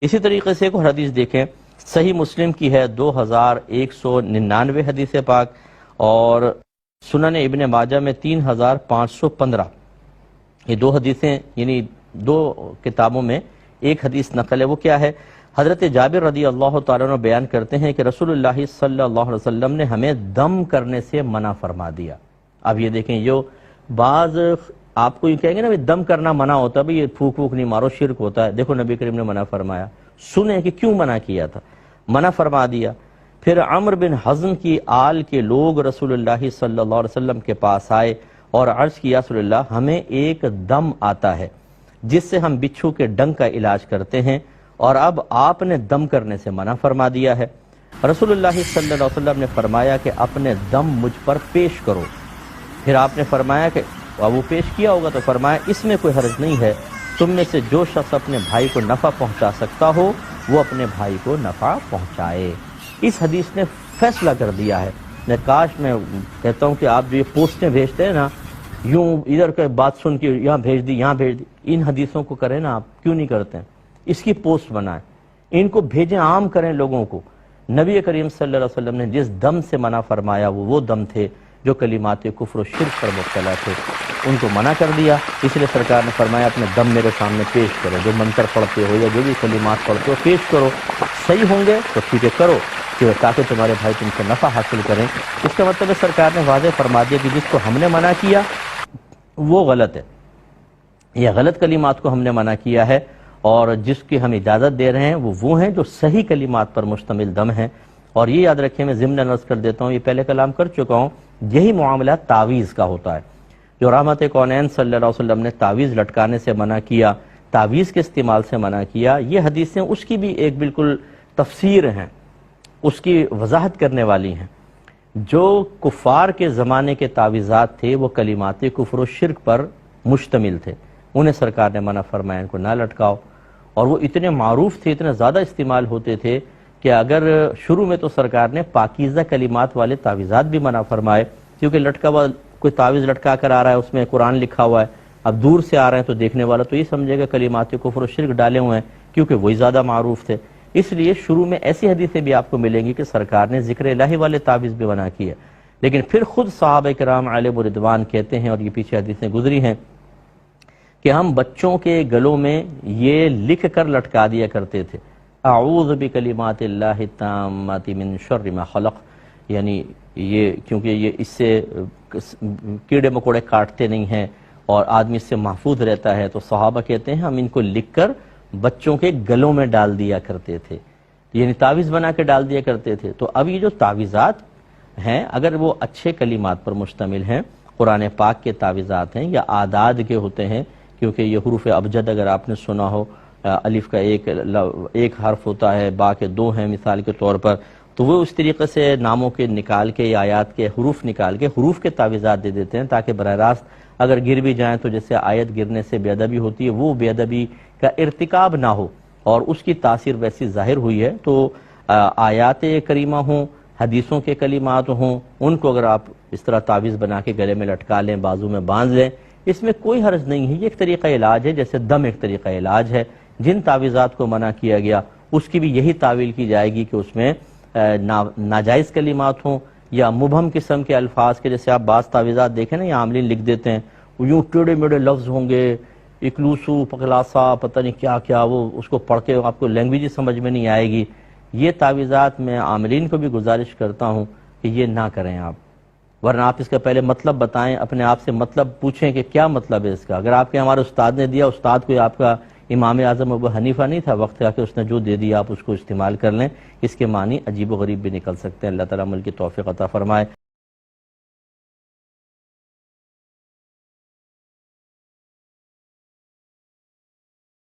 اسی طریقے سے ایک اور حدیث دیکھیں، صحیح مسلم کی ہے 2199 حدیث پاک، اور سنن ابن ماجہ میں 3515۔ یہ دو حدیثیں، یعنی دو کتابوں میں ایک حدیث نقل ہے۔ وہ کیا ہے؟ حضرت جابر رضی اللہ تعالیٰ عنہ بیان کرتے ہیں کہ رسول اللہ صلی اللہ علیہ وسلم نے ہمیں دم کرنے سے منع فرما دیا۔ اب یہ دیکھیں، جو بعض آپ کو یہ کہیں گے نا دم کرنا منع ہوتا ہے، بھئی یہ پھوک پھوک نہیں مارو، شرک ہوتا ہے، دیکھو نبی کریم نے منع فرمایا۔ سنیں کہ کیوں منع کیا تھا، منع فرما دیا۔ پھر عمرو بن حزم کی آل کے لوگ رسول اللہ صلی اللہ علیہ وسلم کے پاس آئے اور عرض کیا رسول اللہ ہمیں ایک دم آتا ہے جس سے ہم بچھو کے ڈنگ کا علاج کرتے ہیں، اور اب آپ نے دم کرنے سے منع فرما دیا ہے۔ رسول اللہ صلی اللہ علیہ وسلم نے فرمایا کہ اپنے دم مجھ پر پیش کرو۔ پھر آپ نے فرمایا کہ وہ پیش کیا ہوگا تو فرمایا اس میں کوئی حرج نہیں ہے، تم میں سے جو شخص اپنے بھائی کو نفع پہنچا سکتا ہو وہ اپنے بھائی کو نفع پہنچائے۔ اس حدیث نے فیصلہ کر دیا ہے۔ میں کاش میں کہتا ہوں کہ آپ جو یہ پوسٹیں بھیجتے ہیں نا، یوں ادھر کا بات سن کے یہاں بھیج دی یہاں بھیج دی، ان حدیثوں کو کریں نا، آپ کیوں نہیں کرتے ہیں؟ اس کی پوسٹ بنائیں، ان کو بھیجیں، عام کریں لوگوں کو۔ نبی کریم صلی اللہ علیہ وسلم نے جس دم سے منع فرمایا وہ دم تھے جو کلمات کفر و شرک پر مبتلا تھے، ان کو منع کر دیا۔ اس لیے سرکار نے فرمایا اپنے دم میرے سامنے پیش کرو، جو منتر پڑھتے ہو یا جو بھی کلمات پڑھتے ہو پیش کرو، صحیح ہوں گے تو ٹھیک ہے کرو، تاکہ تمہارے بھائی تم سے نفع حاصل کریں۔ اس کا مطلب ہے سرکار نے واضح فرما دیا کہ جس کو ہم نے منع کیا وہ غلط ہے، یا غلط کلمات کو ہم نے منع کیا ہے، اور جس کی ہم اجازت دے رہے ہیں وہ ہیں جو صحیح کلمات پر مشتمل دم ہیں۔ اور یہ یاد رکھیں، میں ضمن عرض کر دیتا ہوں، یہ پہلے کلام کر چکا ہوں، یہی معاملہ تعویذ کا ہوتا ہے۔ جو رحمت کونین صلی اللہ علیہ وسلم نے تعویذ لٹکانے سے منع کیا، تعویذ کے استعمال سے منع کیا، یہ حدیثیں اس کی بھی ایک بالکل تفسیر ہیں، اس کی وضاحت کرنے والی ہیں۔ جو کفار کے زمانے کے تعویذات تھے وہ کلمات کفر و شرک پر مشتمل تھے، انہیں سرکار نے منع فرمایا ان کو نہ لٹکاؤ، اور وہ اتنے معروف تھے، اتنے زیادہ استعمال ہوتے تھے کہ اگر شروع میں تو سرکار نے پاکیزہ کلمات والے تعویذات بھی منع فرمائے، کیونکہ لٹکا ہوا کوئی تعویذ لٹکا کر آ رہا ہے، اس میں قرآن لکھا ہوا ہے، اب دور سے آ رہے ہیں تو دیکھنے والا تو یہ سمجھے گا کلمات کفر و شرک ڈالے ہوئے ہیں، کیونکہ وہی زیادہ معروف تھے۔ اس لیے شروع میں ایسی حدیثیں بھی آپ کو ملیں گی کہ سرکار نے ذکر الہی والے تعویذ بھی منع کیے، لیکن پھر خود صحابہ کرام علیہم رضوان کہتے ہیں، اور یہ پیچھے حدیثیں گزری ہیں، کہ ہم بچوں کے گلوں میں یہ لکھ کر لٹکا دیا کرتے تھے، اعوذ بکلمات اللہ التامات من شر ما خلق، یعنی یہ کیونکہ یہ اس سے کیڑے مکوڑے کاٹتے نہیں ہیں اور آدمی اس سے محفوظ رہتا ہے، تو صحابہ کہتے ہیں ہم ان کو لکھ کر بچوں کے گلوں میں ڈال دیا کرتے تھے، یعنی تعویذ بنا کے ڈال دیا کرتے تھے۔ تو اب یہ جو تعویذات ہیں اگر وہ اچھے کلمات پر مشتمل ہیں، قرآن پاک کے تعویذات ہیں یا اعداد کے ہوتے ہیں، کیونکہ یہ حروف ابجد اگر آپ نے سنا ہو، الف کا ایک حرف ہوتا ہے، با کے دو ہیں مثال کے طور پر، تو وہ اس طریقے سے ناموں کے نکال کے یا آیات کے حروف نکال کے حروف کے تعویذات دے دیتے ہیں، تاکہ براہ راست اگر گر بھی جائیں تو جیسے آیت گرنے سے بے ادبی ہوتی ہے وہ بے ادبی کا ارتکاب نہ ہو، اور اس کی تاثیر ویسی ظاہر ہوئی ہے۔ تو آیات کریمہ ہوں، حدیثوں کے کلمات ہوں، ان کو اگر آپ اس طرح تعویذ بنا کے گلے میں لٹکا لیں، بازو میں باندھ لیں، اس میں کوئی حرج نہیں ہے، یہ ایک طریقہ علاج ہے، جیسے دم ایک طریقہ علاج ہے۔ جن تعویذات کو منع کیا گیا اس کی بھی یہی تعویل کی جائے گی کہ اس میں ناجائز کلمات ہوں یا مبہم قسم کے الفاظ کے، جیسے آپ بعض تعویذات دیکھیں نا، یہ عاملین لکھ دیتے ہیں، یوں ٹیڑے میڑے لفظ ہوں گے، اکلوسو پکلاسا پتہ نہیں کیا کیا، وہ اس کو پڑھ کے آپ کو لینگویج ہی سمجھ میں نہیں آئے گی۔ یہ تعویذات میں عاملین کو بھی گزارش کرتا ہوں کہ یہ نہ کریں آپ، ورنہ آپ اس کا پہلے مطلب بتائیں، اپنے آپ سے مطلب پوچھیں کہ کیا مطلب ہے اس کا۔ اگر آپ کے ہمارے استاد نے دیا، استاد کوئی آپ کا امام اعظم ابو حنیفہ نہیں تھا، وقت آ کے اس نے جو دے دیا آپ اس کو استعمال کر لیں، اس کے معنی عجیب و غریب بھی نکل سکتے ہیں۔ اللہ تعالیٰ عمل کی توفیق عطا فرمائے۔